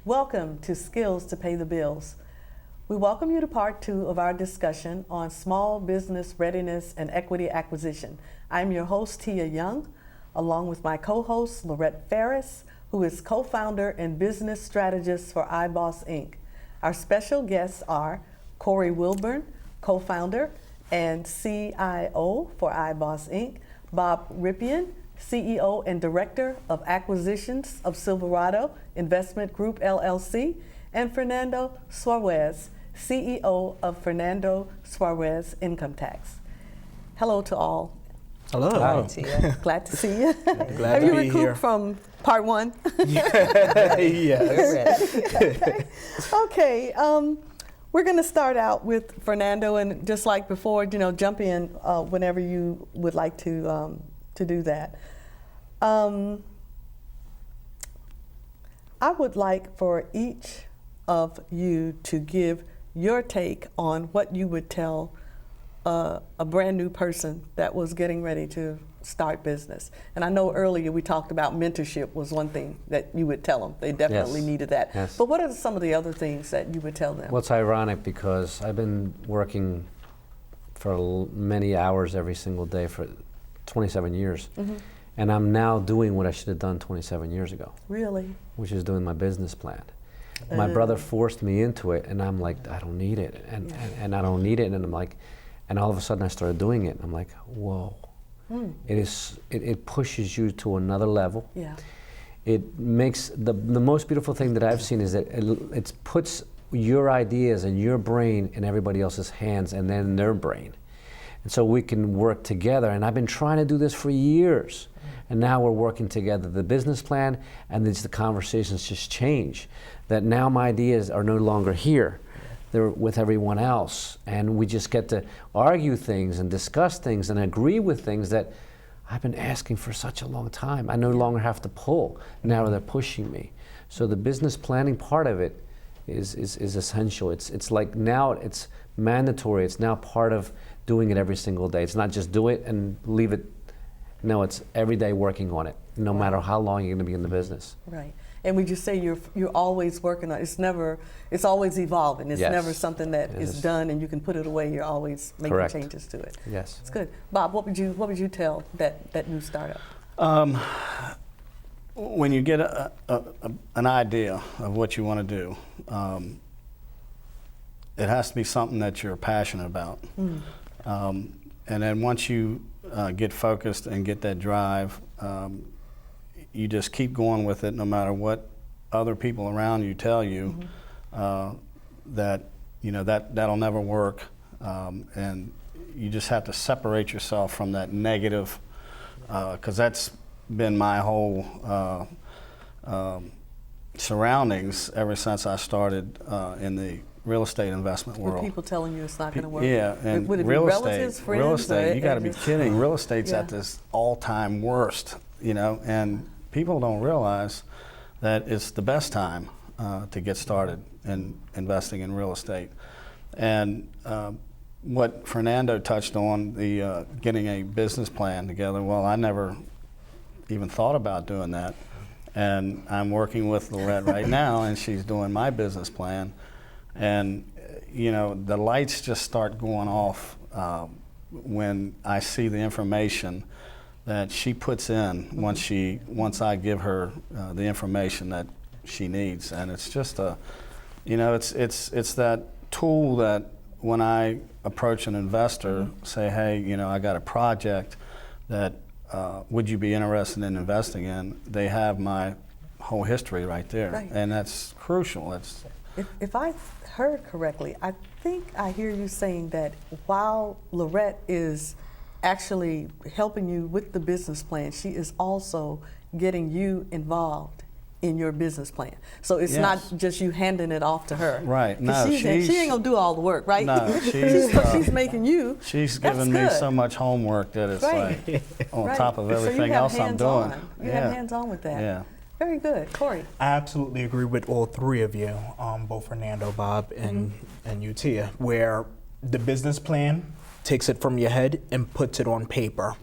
Welcome to Skills to Pay the Bills. We welcome you to part 2 of our discussion on small business readiness and equity acquisition. I'm your host, Tia Young, along with my co-host, Lorette Farris, who is co-founder and business strategist for iBoss Inc. Our special guests are Corey Wilburn, co-founder and CIO for iBoss Inc., Bob Ripien, CEO and Director of Acquisitions of Silverado Investment Group LLC, and Fernando Suarez, CEO of Fernando Suarez Income Tax. Hello to all. Hello. Hi, Tia. Glad to see you. Glad Have to you be recouped here. from part 1? Yes. Okay. We're going to start out with Fernando, and just like before, jump in whenever you would like to do that. I would like for each of you to give your take on what you would tell a brand new person that was getting ready to start business. And I know earlier we talked about mentorship was one thing that you would tell them. They definitely needed that. Yes. But what are some of the other things that you would tell them? Well, it's ironic because I've been working for many hours every single day for 27 years. Mm-hmm. And I'm now doing what I should have done 27 years ago, Really? which is doing my business plan. My brother forced me into it, and I'm like, I don't need it, and I don't need it, and I'm like, and all of a sudden I started doing it, and I'm like, whoa. It pushes you to another level. Yeah. It makes the most beautiful thing that I've seen is that it puts your ideas and your brain in everybody else's hands and then their brain. And so we can work together. And I've been trying to do this for years. And now we're working together. The business plan and the conversations just change. That now my ideas are no longer here. They're with everyone else. And we just get to argue things and discuss things and agree with things that I've been asking for such a long time. I no longer have to pull. Now they're pushing me. So the business planning part of it is essential. It's like now it's mandatory. It's now part of doing it every single day. It's not just do it and leave it. No, it's every day working on it, no matter how long you're going to be in the business. Right. And we just say you're always working on it. It's always evolving. It's Yes. never something that is Yes. done and you can put it away. You're always making Correct. changes to it. Yes. It's good. Bob, what would you tell that new startup? When you get an idea of what you want to do, it has to be something that you're passionate about. And then once you get focused and get that drive, you just keep going with it no matter what other people around you tell you that that'll never work, and you just have to separate yourself from that negative, because that's been my whole surroundings ever since I started in the real estate investment world. With people telling you it's not going to work? Yeah, and would it real be estate, relatives, friends? real estate, you got to be just- kidding. Real estate's Yeah. at this all-time worst, and people don't realize that it's the best time to get started in investing in real estate. And what Fernando touched on, the getting a business plan together, well, I never even thought about doing that. And I'm working with Lorette right now, and she's doing my business plan. And the lights just start going off when I see the information that she puts in once I give her the information that she needs. And it's just it's that tool that when I approach an investor, say, hey, I got a project that would you be interested in investing in? They have my whole history right there. Right. And that's crucial. If I heard correctly, I think I hear you saying that while Lorette is actually helping you with the business plan, she is also getting you involved in your business plan. So it's Yes. not just you handing it off to her. Right. 'Cause No, she ain't gonna do all the work, right? No, she's making you. She's That's given me good. so much homework that it's Right. like on Right. top of So you everything have else I'm doing. hands-on. You have hands-on with that. Yeah. Very good. Corey. I absolutely agree with all three of you, both Fernando, Bob, and you, Tia, where the business plan takes it from your head and puts it on paper.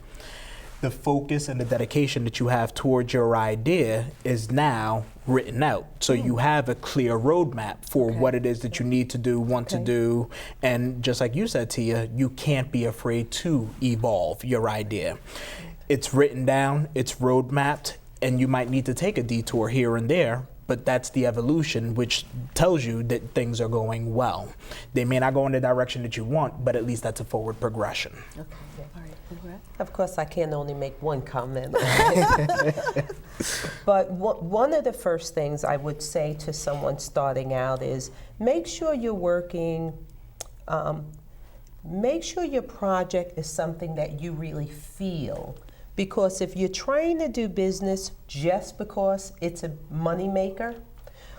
the focus and the dedication that you have towards your idea is now written out. So you have a clear roadmap for what it is that you need to do, want to do. And just like you said, Tia, you can't be afraid to evolve your idea. It's written down, it's roadmapped, and you might need to take a detour here and there, but that's the evolution, which tells you that things are going well. They may not go in the direction that you want, but at least that's a forward progression. Okay. All right. Lorette? Of course, I can only make one comment. But one of the first things I would say to someone starting out is make sure you're working, make sure your project is something that you really feel. Because if you're trying to do business just because it's a moneymaker,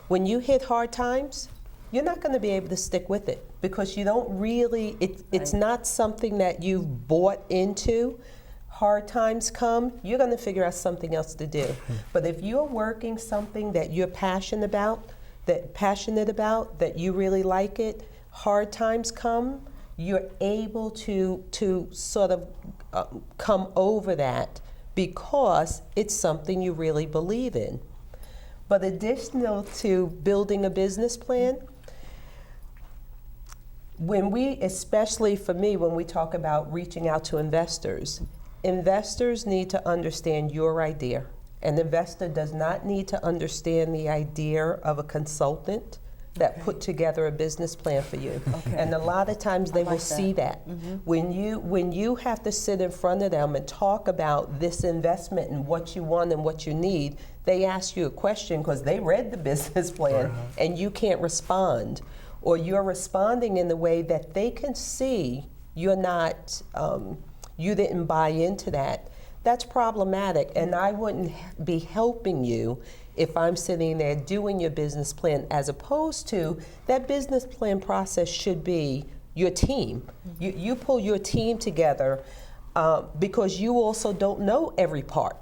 when you hit hard times, you're not going to be able to stick with it because you don't really, it's not something that you've bought into. Hard times come, you're going to figure out something else to do. But if you're working something that you're passionate about, that you really like it, hard times come, you're able to sort of come over that because it's something you really believe in. But additional to building a business plan, especially for me, when we talk about reaching out to investors need to understand your idea. An investor does not need to understand the idea of a consultant that put together a business plan for you. And a lot of times they will see that. When you have to sit in front of them and talk about this investment and what you want and what you need, they ask you a question because they read the business plan and you can't respond. Or you're responding in the way that they can see you're not, you didn't buy into that. That's problematic, and I wouldn't be helping you if I'm sitting there doing your business plan, as opposed to that business plan process should be your team. You pull your team together because you also don't know every part.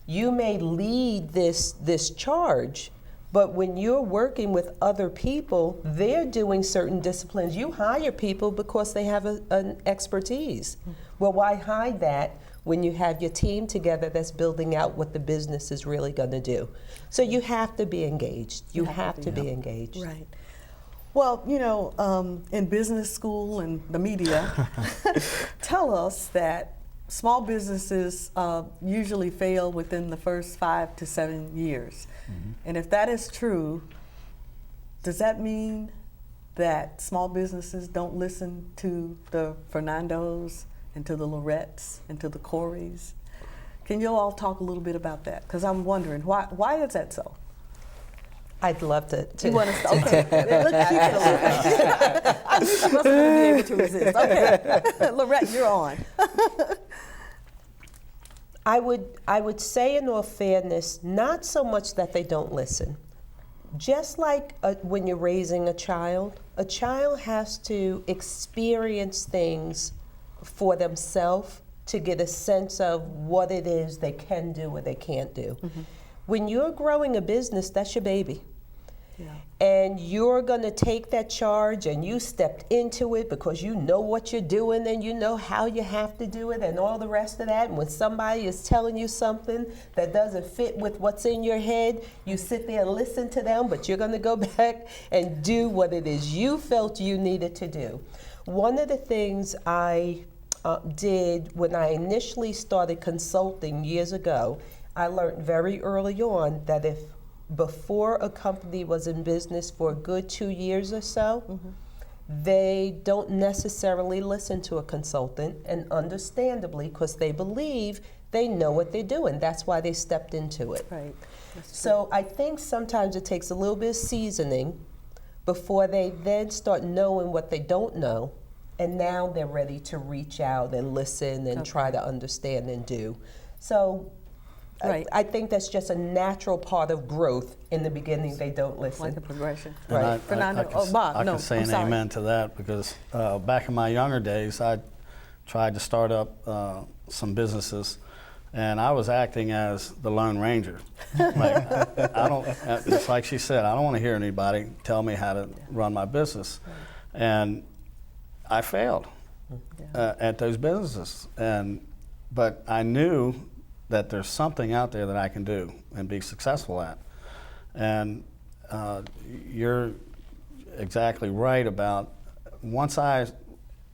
You may lead this charge, but when you're working with other people, they're doing certain disciplines. You hire people because they have an expertise. Well, why hide that when you have your team together that's building out what the business is really going to do? So you have to be engaged. You have to be engaged. Right. Well, in business school and the media, tell us that small businesses usually fail within the first 5 to 7 years. And if that is true, does that mean that small businesses don't listen to the Fernandos and to the Lorettes and to the Coreys? Can you all talk a little bit about that? Because I'm wondering, why is that so? I'd love to. You want to start? Okay. Look, she can look. I knew she wasn't going to be able to resist. Okay. Lorette, you're on. I would say, in all fairness, not so much that they don't listen. Just like when you're raising a child has to experience things for themselves to get a sense of what it is they can do or they can't do. When you're growing a business, that's your baby. And you're going to take that charge, and you stepped into it because you know what you're doing and you know how you have to do it and all the rest of that. And when somebody is telling you something that doesn't fit with what's in your head, you sit there and listen to them, but you're going to go back and do what it is you felt you needed to do. One of the things I did when I initially started consulting years ago, I learned very early on that if before a company was in business for a good 2 years or so, they don't necessarily listen to a consultant, and understandably, because they believe they know what they're doing. That's why they stepped into it. Right. So I think sometimes it takes a little bit of seasoning before they then start knowing what they don't know, and now they're ready to reach out and listen and try to understand and do. So Right. I think that's just a natural part of growth. In the beginning, they don't listen. Like the progression. Right. I Fernando, can, Bob, I no, can say I'm an sorry. amen to that, because back in my younger days, I tried to start up some businesses, and I was acting as the Lone Ranger. Like, I don't, it's like she said, I don't want to hear anybody tell me how to run my business. And I failed at those businesses. And but I knew that there's something out there that I can do and be successful at. And you're exactly right about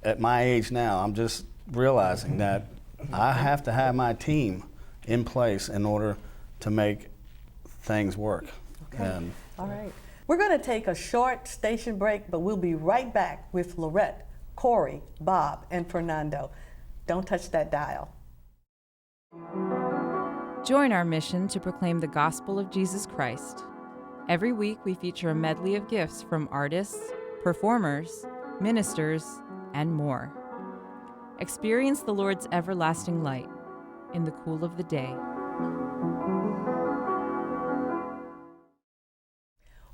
at my age now, I'm just realizing that I have to have my team in place in order to make things work. Okay. And all right. We're going to take a short station break, but we'll be right back with Lorette, Corey, Bob, and Fernando. Don't touch that dial. Join our mission to proclaim the gospel of Jesus Christ. Every week we feature a medley of gifts from artists, performers, ministers, and more. Experience the Lord's everlasting light in the cool of the day.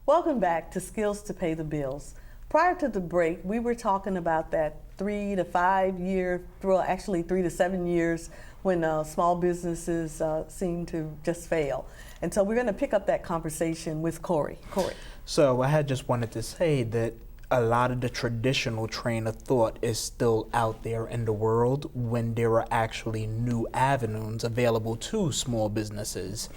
Welcome back to Skills to Pay the Bills. Prior to the break, we were talking about that 3 to 5 year, well, actually 3 to 7 years when small businesses seem to just fail. And so we're going to pick up that conversation with Corey. Corey. So I had just wanted to say that a lot of the traditional train of thought is still out there in the world when there are actually new avenues available to small businesses.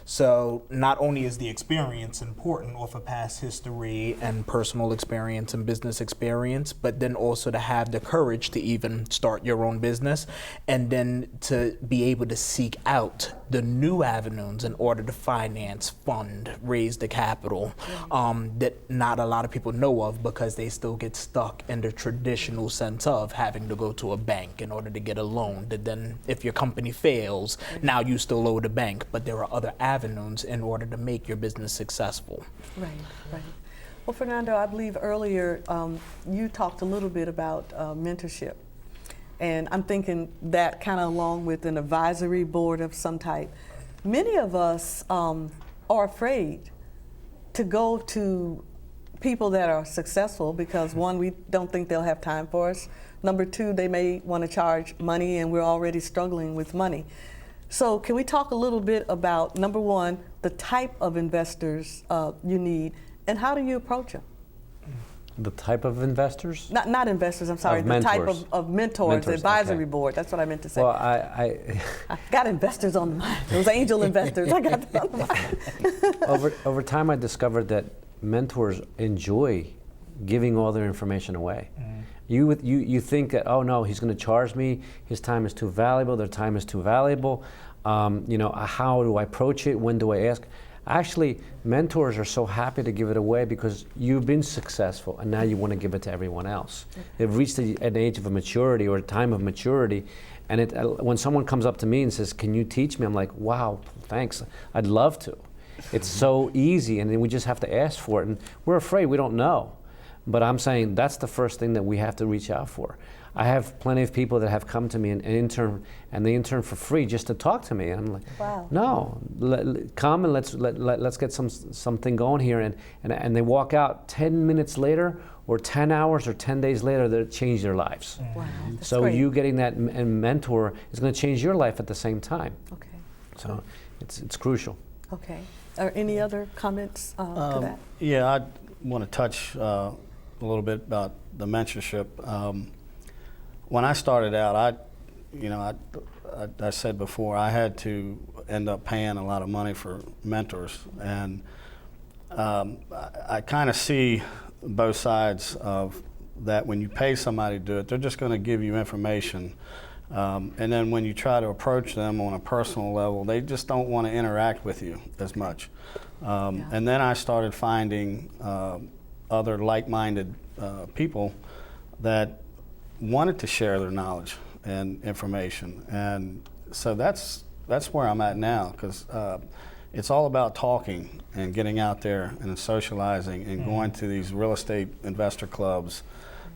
So not only is the experience important off of past history and personal experience and business experience, but then also to have the courage to even start your own business and then to be able to seek out the new avenues in order to finance, fund, raise the capital that not a lot of people know of because they still get stuck in the traditional sense of having to go to a bank in order to get a loan. That then if your company fails, now you still owe the bank, but there are other avenues in order to make your business successful. Right, right. Well, Fernando, I believe earlier you talked a little bit about mentorship. And I'm thinking that kind of along with an advisory board of some type. Many of us are afraid to go to people that are successful because one, we don't think they'll have time for us. Number two, they may want to charge money and we're already struggling with money. So can we talk a little bit about, number one, the type of investors you need and how do you approach them? The type of investors? Not investors, I'm sorry, Of the type mentors. of mentors, the advisory okay. board, that's what I meant to say. Well, I I got investors on the mind, those angel investors, I got them on the mind. over time I discovered that mentors enjoy giving all their information away. You think that, oh no, he's going to charge me, his time is too valuable, their time is too valuable, how do I approach it, when do I ask? Actually, mentors are so happy to give it away because you've been successful and now you want to give it to everyone else. They've reached an age of maturity or a time of maturity, and when someone comes up to me and says, can you teach me? I'm like, wow, thanks, I'd love to. It's so easy, and then we just have to ask for it, and we're afraid we don't know. But I'm saying that's the first thing that we have to reach out for. I have plenty of people that have come to me and they intern for free just to talk to me. And I'm like, Wow. no, come and let's get something going here. And they walk out 10 minutes later, or 10 hours, or 10 days later, they change their lives. Wow, that's So great. you getting that mentor is going to change your life at the same time. Okay, So it's crucial. okay. Are any other comments to that? Yeah, I want to touch a little bit about the mentorship. When I started out, I said before, I had to end up paying a lot of money for mentors, and I kind of see both sides of that. When you pay somebody to do it, they're just going to give you information, and then when you try to approach them on a personal level, they just don't want to interact with you as much. And then I started finding other like-minded people that wanted to share their knowledge and information, and so that's where I'm at now, because it's all about talking and getting out there and socializing and going to these real estate investor clubs,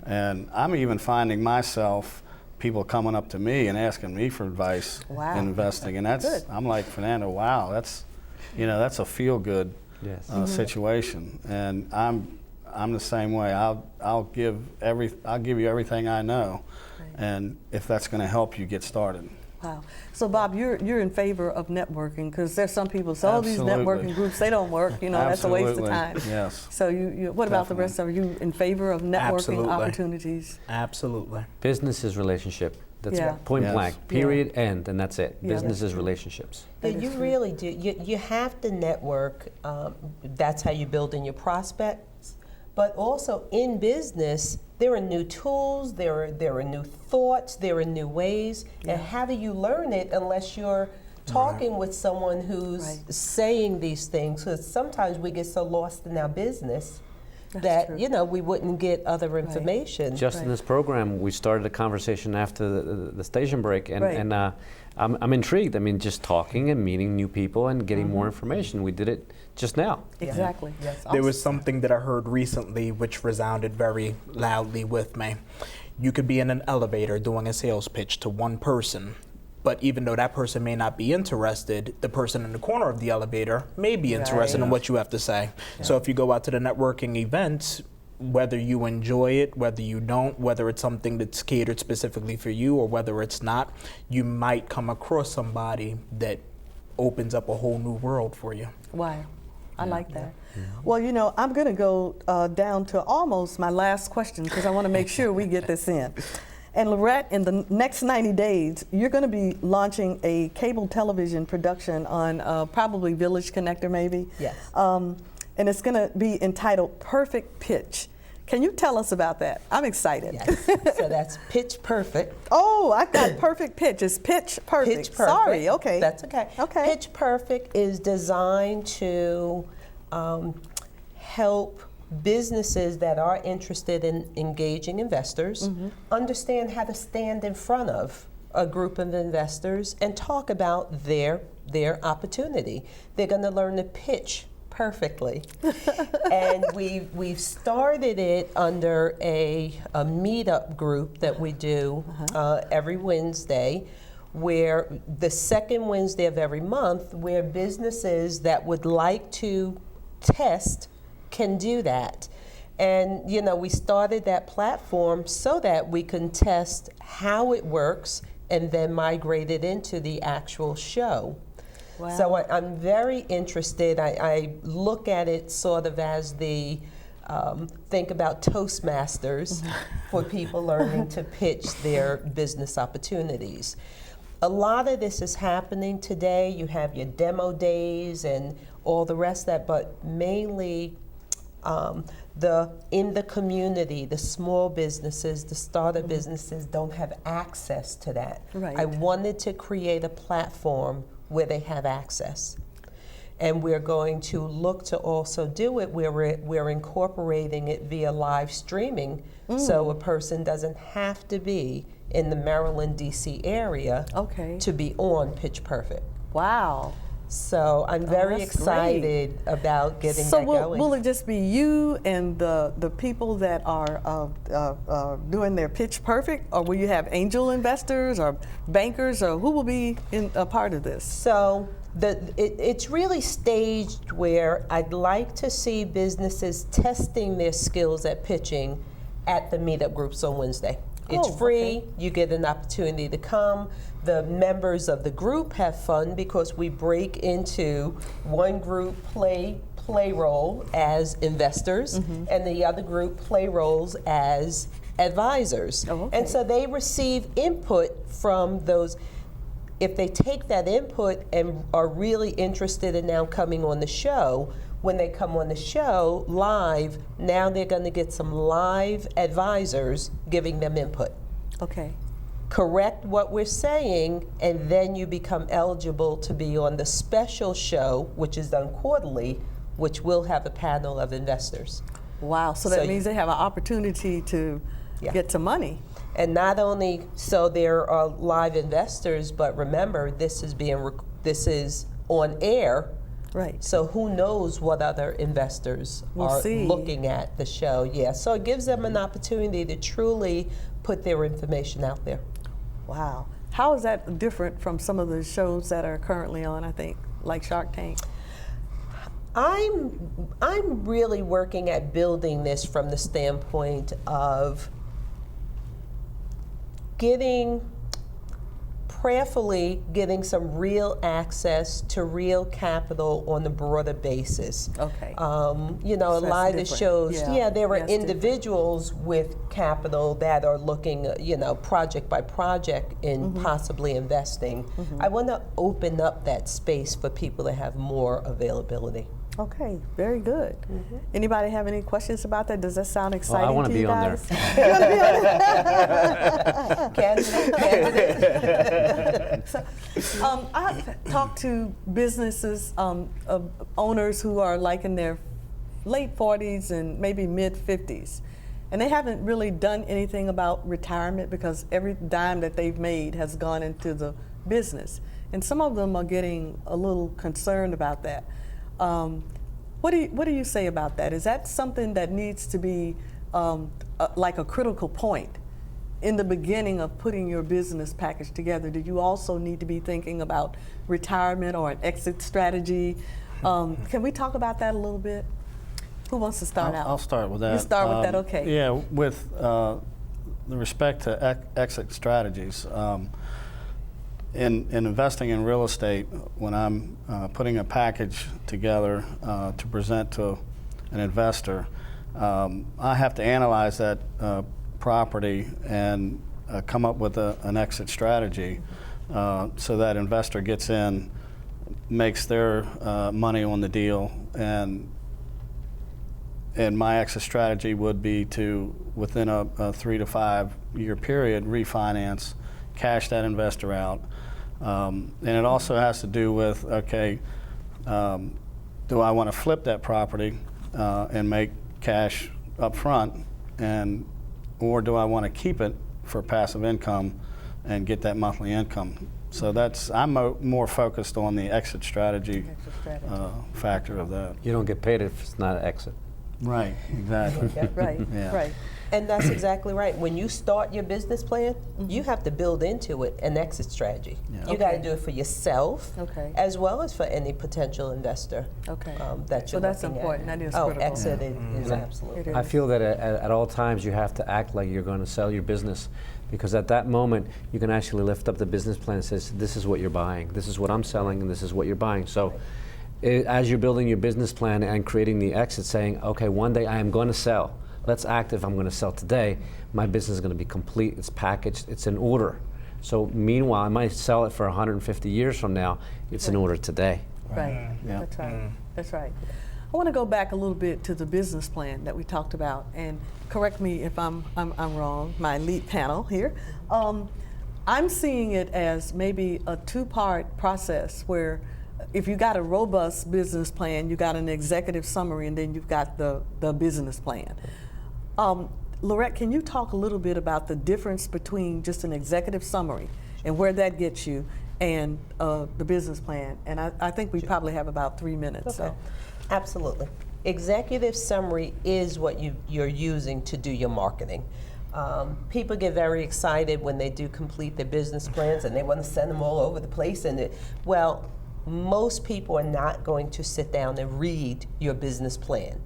and I'm even finding myself people coming up to me and asking me for advice Wow. in investing, and that's Good. I'm like, Fernando, wow, that's a feel good Yes. situation, and I'm the same way. I'll give you everything I know, Right. and if that's going to help you get started. Wow. So Bob, you're in favor of networking, because there's some people say, oh, these Absolutely. networking groups, they don't work, that's a waste of Absolutely. time. Yes. So what about the rest of you? In favor of networking Absolutely. opportunities? Absolutely. Business is relationship. That's Yeah. point Yes. blank. Period. End. And that's it. Yeah, Business that's is true. relationships. Yeah, That is you true. really do. You have to network. That's how you build in your prospects. But also in business, there are new tools, there are new thoughts, there are new ways. And how do you learn it unless you're talking with someone who's Right. saying these things? Because sometimes we get so lost in our business That's that true. we wouldn't get other information. Just in Right. this program, we started a conversation after the station break, and, Right. and I'm intrigued. I mean, just talking and meeting new people and getting more information. We did it just now. Exactly. There was something that I heard recently which resounded very loudly with me. You could be in an elevator doing a sales pitch to one person, but even though that person may not be interested, the person in the corner of the elevator may be interested in Right. what you have to say. So if you go out to the networking events, whether you enjoy it, whether you don't, whether it's something that's catered specifically for you or whether it's not, you might come across somebody that opens up a whole new world for you. Wow. I like that. Well, you know, I'm going to go down to almost my last question because I want to make sure we get this in. And Lorette, in the next 90 days, you're going to be launching a cable television production on probably Village Connector, maybe? Yes. And it's going to be entitled Perfect Pitch. Can you tell us about that? I'm excited. Yes. So that's Pitch Perfect. Oh, I got Perfect Pitch. It's Pitch Perfect. Pitch Perfect. Sorry, okay. That's okay. Okay. Pitch Perfect is designed to help businesses that are interested in engaging investors understand how to stand in front of a group of investors and talk about their opportunity. They're going to learn to pitch perfectly. And we've started it under a meetup group that we do every Wednesday, where the second Wednesday of every month, where businesses that would like to test can do that. And you know, we started that platform so that we can test how it works and then migrate it into the actual show. Wow. So I'm very interested. I look at it sort of as the think about Toastmasters for people learning to pitch their business opportunities. A lot of this is happening today. You have your demo days and all the rest of that, but mainly in the community, the small businesses, the startup businesses don't have access to that. Right. I wanted to create a platform where they have access. And we're going to look to also do it where we're incorporating it via live streaming, so a person doesn't have to be in the Maryland, D.C. area to be on Pitch Perfect. Wow. So I'm very that's excited about getting So that going. will it just be you and the people that are doing their pitch perfect, or will you have angel investors or bankers, or who will be a part of this? So it's really staged where I'd like to see businesses testing their skills at pitching at the meetup groups on Wednesday. It's free. You get an opportunity to come. The members of the group have fun because we break into one group play role as investors, and the other group play roles as advisors. And so they receive input from those. If they take that input and are really interested in now coming on the show, when they come on the show live, now they're going to get some live advisors giving them input. Okay. Correct what we're saying, and then you become eligible to be on the special show, which is done quarterly, which will have a panel of investors. Wow. So that means they have an opportunity to get some money. And not only so there are live investors, but remember this is on air. Right. So who knows what other investors are looking at the show? Yeah. So it gives them an opportunity to truly put their information out there. Wow. How is that different from some of the shows that are currently on, I think, like Shark Tank? I'm really working at building this from the standpoint of getting prayerfully getting some real access to real capital on a broader basis. Okay. You know, a So lot of that's the different. shows, Yeah. there were That's different. individuals with capital that are looking, you know, project by project in possibly investing. I want to open up that space for people to have more availability. Okay, very good. Anybody have any questions about that? Does that sound exciting I want to to you be on there. guys? You wanna be on there? Candidate. I've talked to businesses, owners who are like in their late 40s and maybe mid 50s. And they haven't really done anything about retirement because every dime that they've made has gone into the business. And some of them are getting a little concerned about that. What do you say about that? Is that something that needs to be like a critical point in the beginning of putting your business package together? Do you also need to be thinking about retirement or an exit strategy? Can we talk about that a little bit? Who wants to start out? I'll start with that. You start with that, okay. Yeah, with the respect to exit strategies, in investing in real estate, when I'm putting a package together to present to an investor, I have to analyze that property and come up with an exit strategy so that investor gets in, makes their money on the deal, and my exit strategy would be to, within a 3 to 5 year period, refinance, cash that investor out. And it also has to do with, okay, do I want to flip that property and make cash up front, or do I want to keep it for passive income and get that monthly income? So I'm more focused on the exit strategy, factor of that. You don't get paid if it's not an exit. Right, exactly. Right, Yeah. right. And that's exactly right. When you start your business plan, you have to build into it an exit strategy. Yeah. You got to do it for yourself, Okay. as well as for any potential investor Okay. that So you're that's looking important. at. That is Oh, critical. exit is absolutely. It is. I feel that at all times you have to act like you're going to sell your business, because at that moment you can actually lift up the business plan and says, this is what you're buying, this is what I'm selling, and this is what you're buying. So as you're building your business plan and creating the exit, saying, okay, one day I am going to sell. Let's act if I'm going to sell today. My business is going to be complete, it's packaged, it's in order. So meanwhile, I might sell it for 150 years from now. It's in order today. Right, Yeah. that's right, that's right. I want to go back a little bit to the business plan that we talked about, and correct me if I'm wrong, my elite panel here. I'm seeing it as maybe a two-part process where if you got a robust business plan, you got an executive summary, and then you've got the business plan. Lorette, can you talk a little bit about the difference between just an executive summary and where that gets you and the business plan? And I think we probably have about 3 minutes. Okay. So. Absolutely. Executive summary is what you're using to do your marketing. People get very excited when they do complete their business plans and they want to send them all over the place. Well, most people are not going to sit down and read your business plan.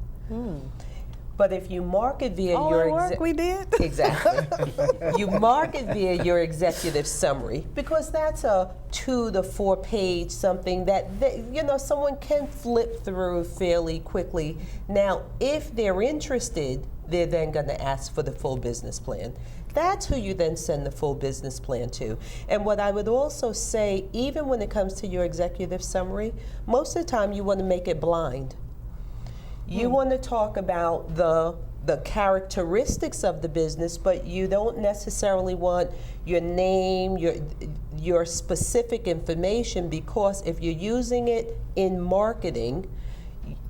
But if you market via All your the work we did? Exactly. You market via your executive summary, because that's a 2 to 4 page something that someone can flip through fairly quickly. Now, if they're interested, they're then going to ask for the full business plan. That's who you then send the full business plan to. And what I would also say, even when it comes to your executive summary, most of the time you want to make it blind. You want to talk about the characteristics of the business, but you don't necessarily want your name, your specific information, because if you're using it in marketing,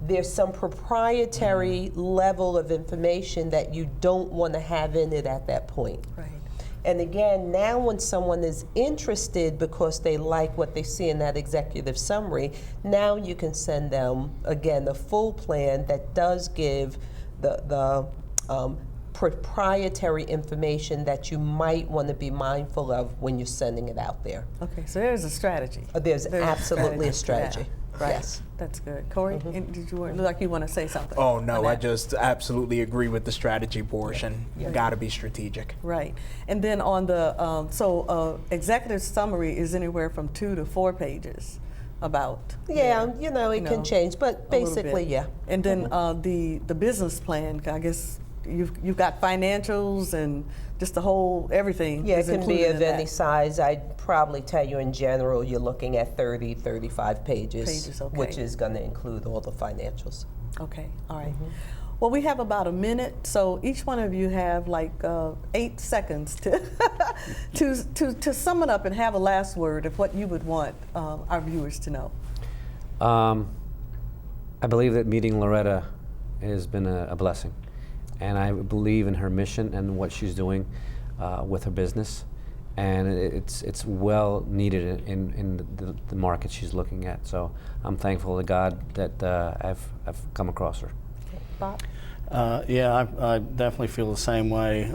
there's some proprietary level of information that you don't want to have in it at that point. Right. And again, now when someone is interested because they like what they see in that executive summary, now you can send them, again, the full plan that does give the proprietary information that you might want to be mindful of when you're sending it out there. Okay, so there's a strategy. There's absolutely a strategy. Right. Yes. That's good. Corey, did you look like you want to say something? Oh no, on I that? just absolutely agree with the strategy portion. Yeah. Got to be strategic. Right. And then on the, executive summary is anywhere from 2 to 4 pages about. Yeah, you know, it can change, but a little basically, bit. yeah. And then the business plan, I guess you've got financials and just the whole, everything Yeah, it is can be included of in any that. size. I'd probably tell you in general, you're looking at 30, 35 pages, Pages, okay. which is going to include all the financials. Okay, all right. Well, we have about a minute, so each one of you have like 8 seconds to, to sum it up and have a last word of what you would want our viewers to know. I believe that meeting Loretta has been a blessing, and I believe in her mission and what she's doing with her business, and it's well needed in the market she's looking at. So I'm thankful to God that I've come across her. Bob? Yeah, I definitely feel the same way.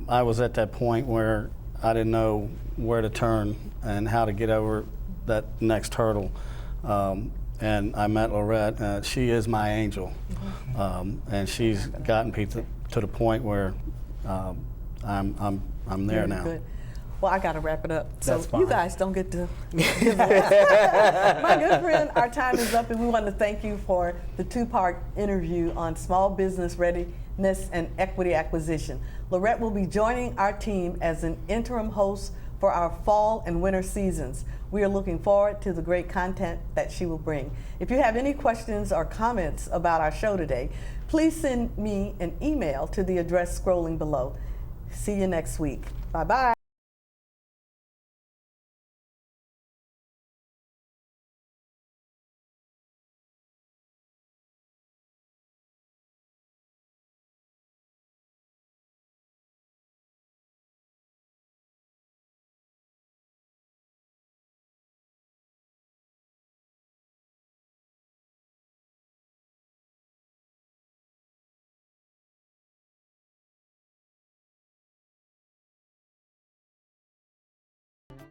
I was at that point where I didn't know where to turn and how to get over that next hurdle. And I met Lorette. She is my angel, and she's gotten me to the point where I'm there Very now. good. Well, I got to wrap it up. So That's fine. you guys don't get to give away. My good friend, our time is up, and we want to thank you for the 2-part interview on small business readiness and equity acquisition. Lorette will be joining our team as an interim host for our fall and winter seasons. We are looking forward to the great content that she will bring. If you have any questions or comments about our show today, please send me an email to the address scrolling below. See you next week. Bye-bye.